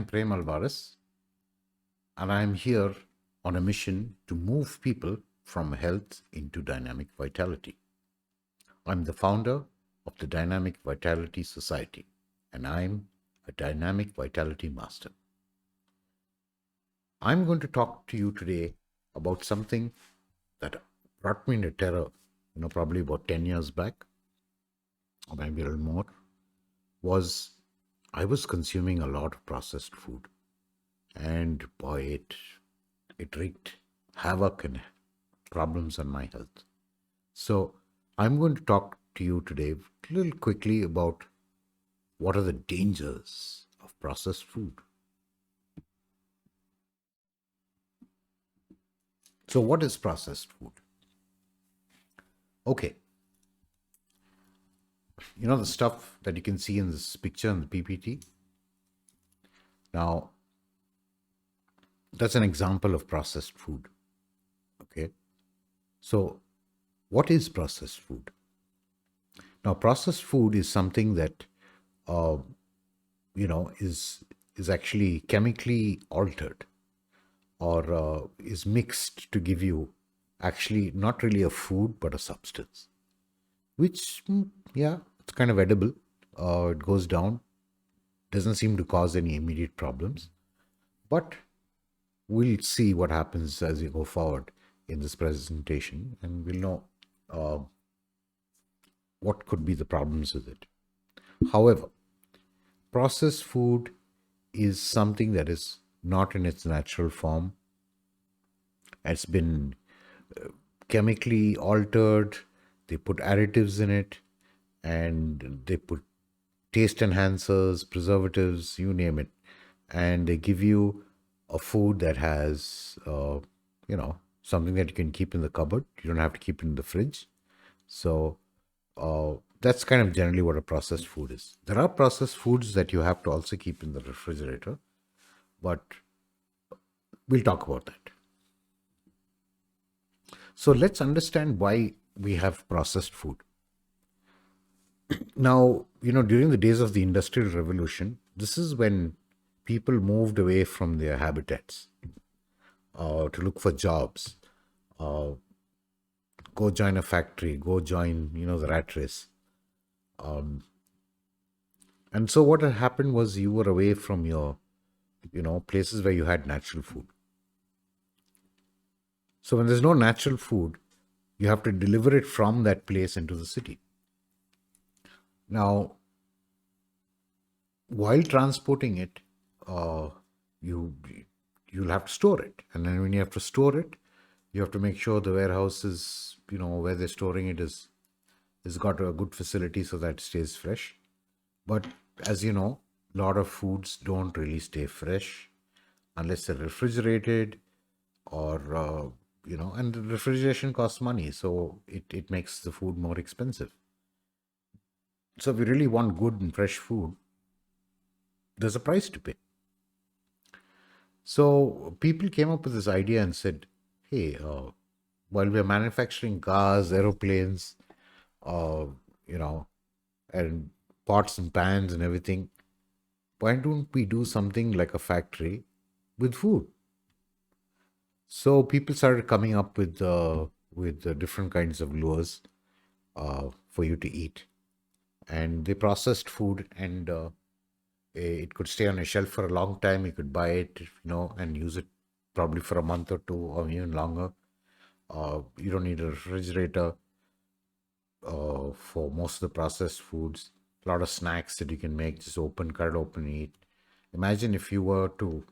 Prem Alvarez, and I am here on a mission to move people from health into dynamic vitality. I'm the founder of the Dynamic Vitality Society, and I'm a dynamic vitality master. I'm going to talk to you today about something that brought me into terror, probably about 10 years back, or maybe a little more, was I was consuming a lot of processed food. And boy, it wreaked havoc and problems on my health. So I'm going to talk to you today a little quickly about what are the dangers of processed food. So what is processed food? Okay, the stuff that you can see in this picture in the PPT. Now, that's an example of processed food. Okay, so what is processed food? Now, processed food is something that uh, is actually chemically altered or is mixed to give you actually not really a food but a substance, which yeah, it's kind of edible. It goes down, doesn't seem to cause any immediate problems, but we'll see what happens as we go forward in this presentation, and we'll know uh, what could be the problems with it. However, processed food is something that is not in its natural form. It's been chemically altered. They put additives in it, and they put taste enhancers, preservatives, you name it, and they give you a food that has, something that you can keep in the cupboard. You don't have to keep it in the fridge. So that's kind of generally what a processed food is. There are processed foods that you have to also keep in the refrigerator, but we'll talk about that. So let's understand why we have processed food. Now, during the days of the Industrial Revolution, this is when people moved away from their habitats to look for jobs, uh, go join a factory, go join, the rat race. And so what had happened was you were away from your, places where you had natural food. So when there's no natural food, you have to deliver it from that place into the city. Now, while transporting it, uh, you you'll have to store it, and then when you have to store it, you have to make sure the warehouse is, where they're storing it is got a good facility so that it stays fresh. But as you know, a lot of foods don't really stay fresh unless they're refrigerated or and the refrigeration costs money, so it makes the food more expensive. So if you really want good and fresh food, there's a price to pay. So people came up with this idea and said, hey, while we're manufacturing cars, aeroplanes, uh, you know, and pots and pans and everything, why don't we do something like a factory with food? So people started coming up with different kinds of lures for you to eat, and they processed food, and it could stay on a shelf for a long time. You could buy it, and use it probably for a month or two or even longer. You don't need a refrigerator for most of the processed foods. A lot of snacks that you can make, just open, cut it open, and eat. Imagine if you were to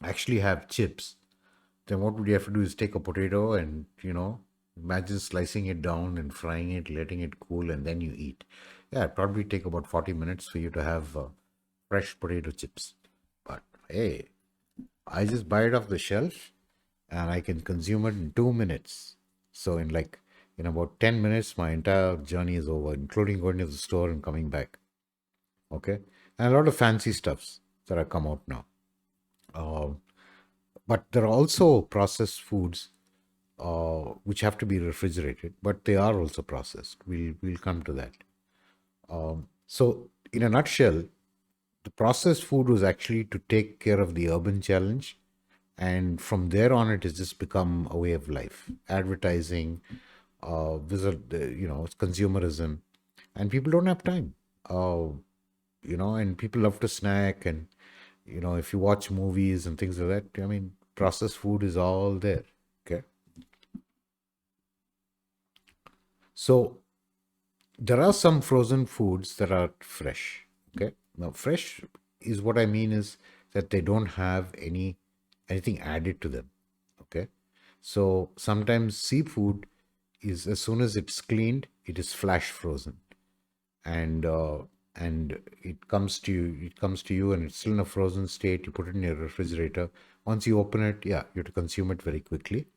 actually have chips, then what would you have to do is take a potato and, imagine slicing it down and frying it, letting it cool, and then you eat. Yeah, it'd probably take about 40 minutes for you to have fresh potato chips. But hey, I just buy it off the shelf and I can consume it in 2 minutes. So in about 10 minutes, my entire journey is over, including going to the store and coming back. Okay. And a lot of fancy stuffs that have come out now. Uh, but there are also processed foods which have to be refrigerated, but they are also processed. We'll come to that. So in a nutshell, The processed food was actually to take care of the urban challenge, and from there on, it has just become a way of life. Advertising, it's consumerism, and people don't have time. Uh, and people love to snack, and if you watch movies and things like that, I mean, processed food is all there. Okay, so there are some frozen foods that are fresh. Okay, now fresh is what I mean is that they don't have anything added to them. Okay, so sometimes seafood is, as soon as it's cleaned, it is flash frozen, and it comes to you and it's still in a frozen state. You put it in your refrigerator. Once you open it, yeah, you have to consume it very quickly,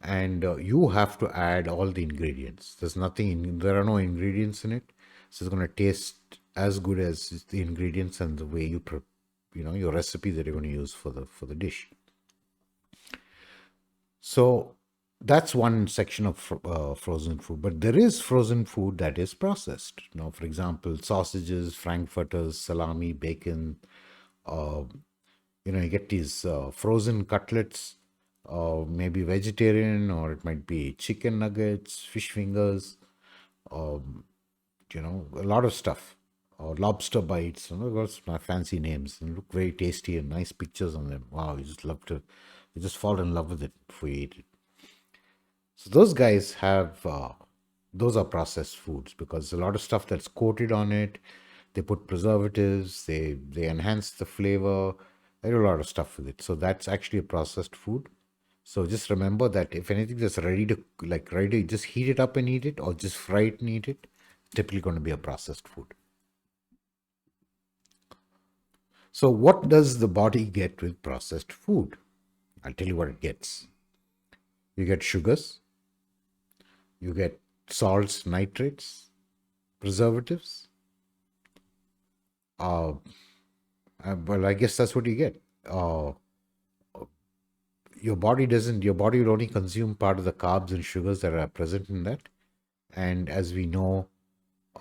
and you have to add all the ingredients. There are no ingredients in it, so it's going to taste as good as the ingredients and the way your recipe that you're going to use for the dish. So that's one section of frozen food. But there is frozen food that is processed. For example, sausages, frankfurters, salami, bacon. Uh, you get these frozen cutlets, maybe vegetarian, or it might be chicken nuggets, fish fingers, um, a lot of stuff. Or lobster bites, those fancy names and look very tasty and nice pictures on them. Wow, you just fall in love with it before you eat it. So those are processed foods because a lot of stuff that's coated on it. They put preservatives. They enhance the flavor. They do a lot of stuff with it. So that's actually a processed food. So just remember that if anything that's ready to just heat it up and eat it, or just fry it and eat it, typically going to be a processed food. So what does the body get with processed food? I'll tell you what it gets. You get sugars, you get salts, nitrates, preservatives. Uh, well, I guess that's what you get. Your body will only consume part of the carbs and sugars that are present in that. And as we know,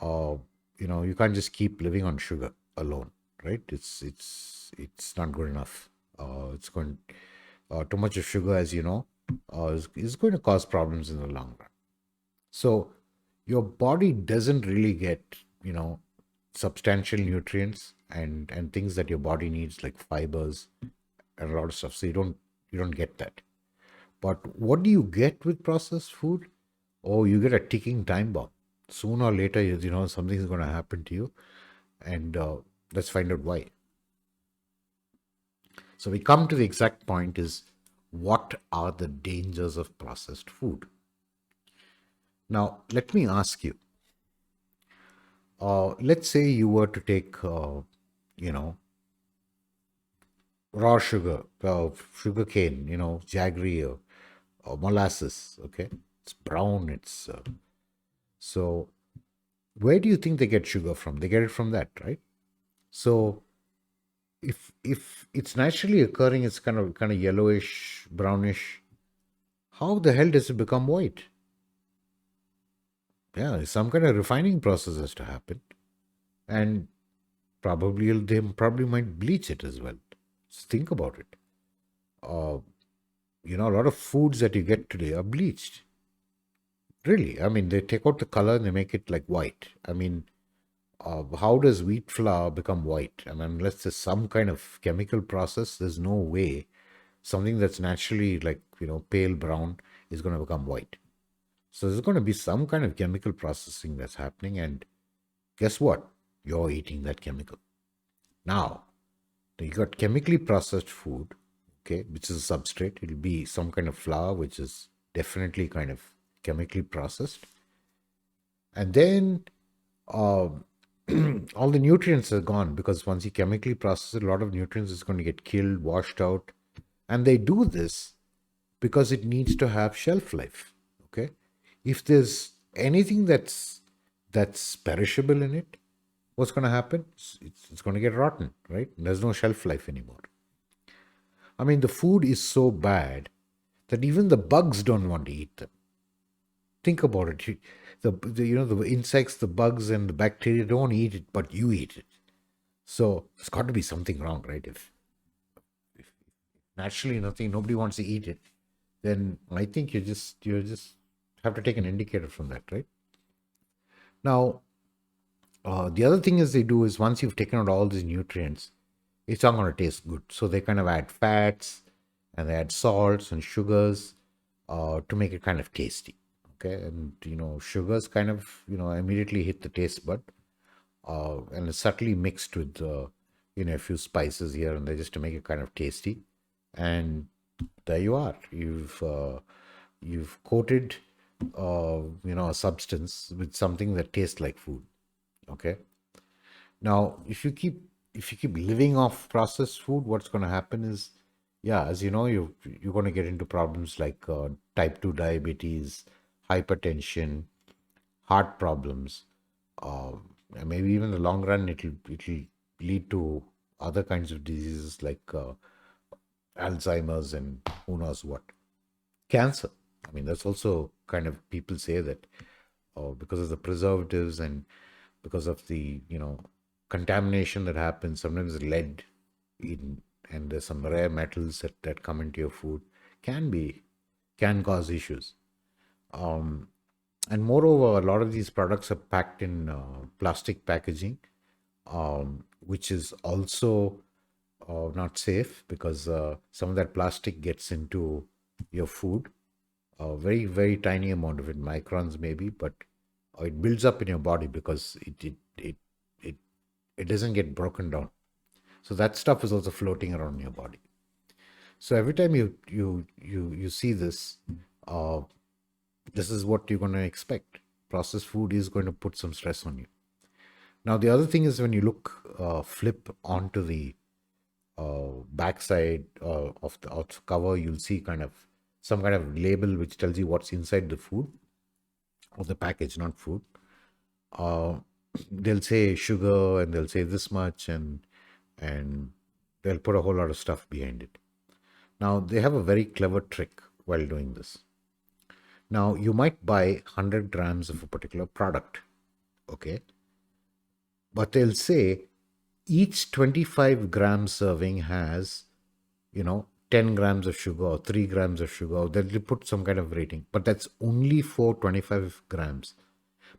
uh, you can't just keep living on sugar alone, right? It's not good enough. It's going Too much of sugar, as you know, is going to cause problems in the long run. So your body doesn't really get, substantial nutrients and things that your body needs, like fibers and a lot of stuff. So you don't get that. But what do you get with processed food? Oh, you get a ticking time bomb. Sooner or later, something's going to happen to you, and let's find out why. So we come to the exact point: is what are the dangers of processed food? Now, let me ask you. Let's say you were to take, you know, raw sugar cane, jaggery or molasses. Okay, it's brown. So where do you think they get sugar from? They get it from that, right? So if it's naturally occurring, it's kind of yellowish, brownish. How the hell does it become white? Yeah, some kind of refining process has to happen, and they probably might bleach it as well. Just think about it. Uh, a lot of foods that you get today are bleached. Really, I mean, they take out the color and they make it like white. I mean, how does wheat flour become white? I mean, unless there's some kind of chemical process, there's no way something that's naturally like, pale brown is going to become white. So there's going to be some kind of chemical processing that's happening. And guess what? You're eating that chemical. Now, you got chemically processed food, okay, which is a substrate. It'll be some kind of flour, which is definitely kind of chemically processed. And then uh, all the nutrients are gone because once you chemically process it, a lot of nutrients is going to get killed, washed out. And they do this because it needs to have shelf life. Okay. If there's anything that's perishable in it, what's going to happen? It's going to get rotten, right? There's no shelf life anymore. I mean, the food is so bad that even the bugs don't want to eat them. Think about it. The insects, the bugs, and the bacteria don't eat it, but you eat it. So it's got to be something wrong, right? If naturally nothing, nobody wants to eat it, then I think you just have to take an indicator from that, right? Now, the other thing is they do is once you've taken out all these nutrients, it's not going to taste good. So they kind of add fats and they add salts and sugars to make it kind of tasty. Okay, and sugars kind of immediately hit the taste bud, and it's subtly mixed with a few spices here and there just to make it kind of tasty. And there you are. You've coated a substance with something that tastes like food. Okay. Now, if you keep living off processed food, what's going to happen is, yeah, as you know, you're going to get into problems like type 2 diabetes, hypertension, heart problems, uh, and maybe even in the long run, it'll lead to other kinds of diseases like Alzheimer's and who knows what, cancer. I mean, that's also kind of people say that because of the preservatives and because of the contamination that happens. Sometimes lead in and there's some rare metals that come into your food can cause issues. Um, and moreover, a lot of these products are packed in plastic packaging, which is also not safe because some of that plastic gets into your food. A very very tiny amount of it, microns maybe, but it builds up in your body because it it doesn't get broken down. So that stuff is also floating around in your body. So every time you see this, uh, this is what you're going to expect. Processed food is going to put some stress on you. Now the other thing is when you flip onto the backside of the cover, you'll see kind of some kind of label which tells you what's inside the food or the package, not food. Uh, they'll say sugar and they'll say this much and they'll put a whole lot of stuff behind it. Now they have a very clever trick while doing this. Now you might buy 100 grams of a particular product, okay, but they'll say each 25 gram serving has 10 grams of sugar or 3 grams of sugar, or they'll put some kind of rating, but that's only for 25 grams.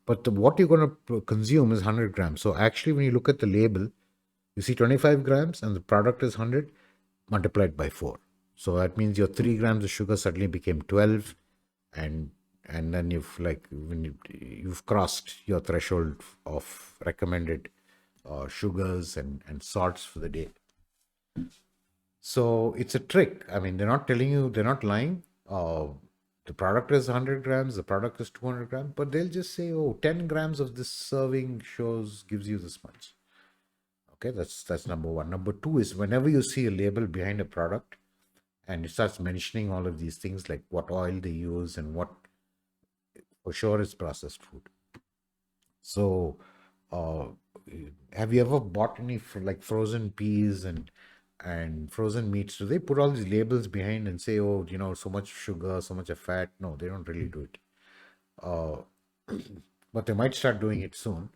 But what you're going to consume is 100 grams. So actually, when you look at the label, you see 25 grams and the product is 100 multiplied by 4. So that means your 3 grams of sugar suddenly became 12, and then you've crossed your threshold of recommended sugars and salts for the day. So it's a trick. I mean, they're not telling you, they're not lying. The product is 100 grams, the product is 200 grams, but they'll just say, oh, 10 grams of this serving gives you this much. Okay, that's number one. Number two is whenever you see a label behind a product and it starts mentioning all of these things like what oil they use and what for sure is processed food. So, uh, have you ever bought any like frozen peas and frozen meats? Do they put all these labels behind and say, oh, so much sugar, so much of fat? No, they don't really do it. Uh, but they might start doing it soon.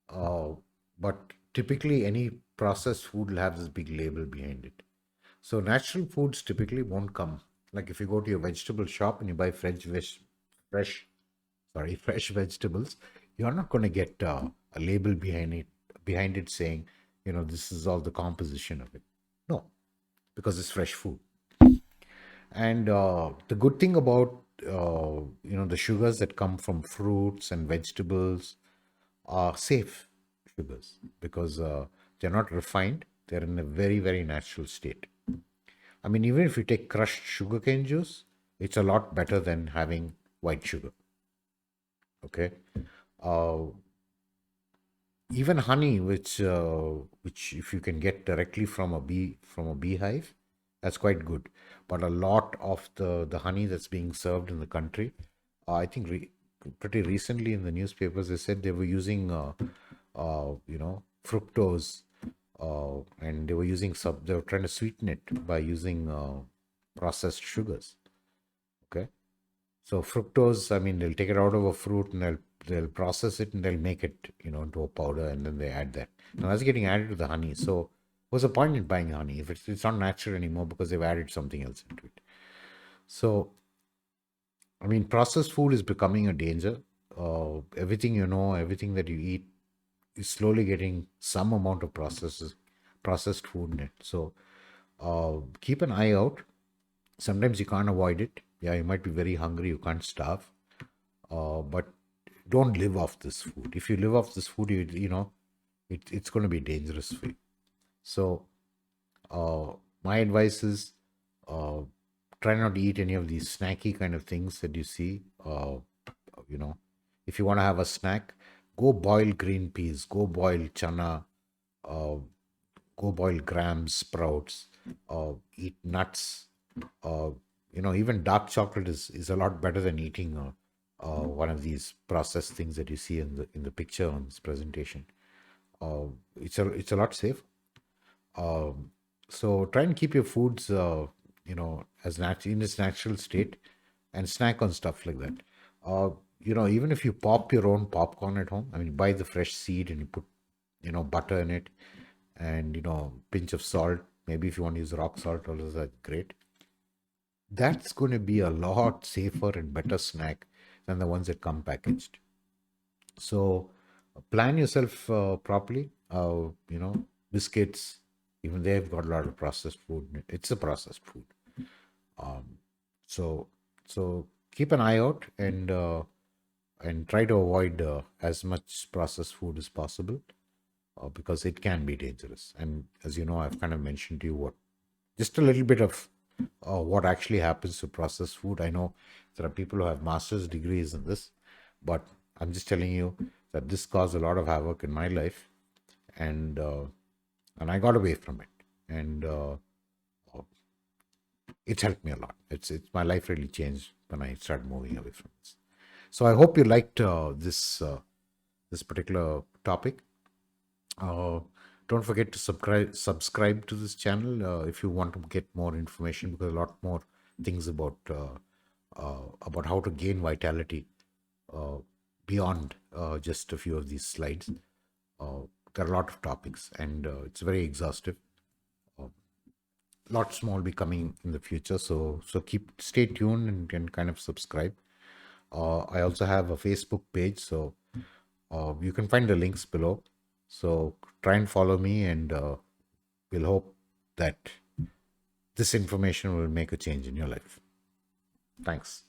Uh, but typically, any processed food will have this big label behind it. So natural foods typically won't come. Like if you go to your vegetable shop and you buy fresh, fresh vegetables, you're not going to get a label behind it saying, this is all the composition of it. No, because it's fresh food. And the good thing about the sugars that come from fruits and vegetables are safe sugars because they're not refined. They're in a very very natural state. I mean, even if you take crushed sugarcane juice, it's a lot better than having white sugar. Okay. Uh, Even honey, which if you can get directly from a beehive, that's quite good. But a lot of the honey that's being served in the country, I think pretty recently in the newspapers they said they were using fructose, and they were trying to sweeten it by using processed sugars. Okay. So fructose, I mean, they'll take it out of a fruit and they'll they'll process it and they'll make it, into a powder, and then they add that. Now that's getting added to the honey. So what's the point in buying honey if it's not natural anymore because they've added something else into it? So I mean, processed food is becoming a danger. Everything everything that you eat is slowly getting some amount of processed food in it. So keep an eye out. Sometimes you can't avoid it. Yeah, you might be very hungry, you can't starve, but don't live off this food. If you live off this food, it's going to be dangerous for you. So my advice is, uh, try not to eat any of these snacky kind of things that you see. You know, if you want to have a snack, go boil green peas, go boil chana, uh, go boil grams, sprouts, eat nuts. Uh, even dark chocolate is a lot better than eating one of these processed things that you see in the picture on this presentation. Uh, it's a lot safe. Um, so try and keep your foods, as in its natural state, and snack on stuff like that. Even if you pop your own popcorn at home, I mean, buy the fresh seed and you put, butter in it, and pinch of salt. Maybe if you want to use rock salt, also that's great. That's going to be a lot safer and better snack than the ones that come packaged. So plan yourself properly. Biscuits, even they've got a lot of processed food in it. It's a processed food. Um, so so keep an eye out, and try to avoid as much processed food as possible, because it can be dangerous. And as you know, I've kind of mentioned to you just a little bit of what actually happens to processed food. I know there are people who have master's degrees in this, but I'm just telling you that this caused a lot of havoc in my life, and I got away from it, and it's helped me a lot. It's my life really changed when I started moving away from this. So I hope you liked this particular topic. Uh, don't forget to subscribe to this channel if you want to get more information, because a lot more things about how to gain vitality uh, beyond just a few of these slides. There are a lot of topics, and it's very exhaustive. Lots more will be coming in the future, so stay tuned and kind of subscribe. I also have a Facebook page, so you can find the links below. So try and follow me, and we'll hope that this information will make a change in your life. Thanks.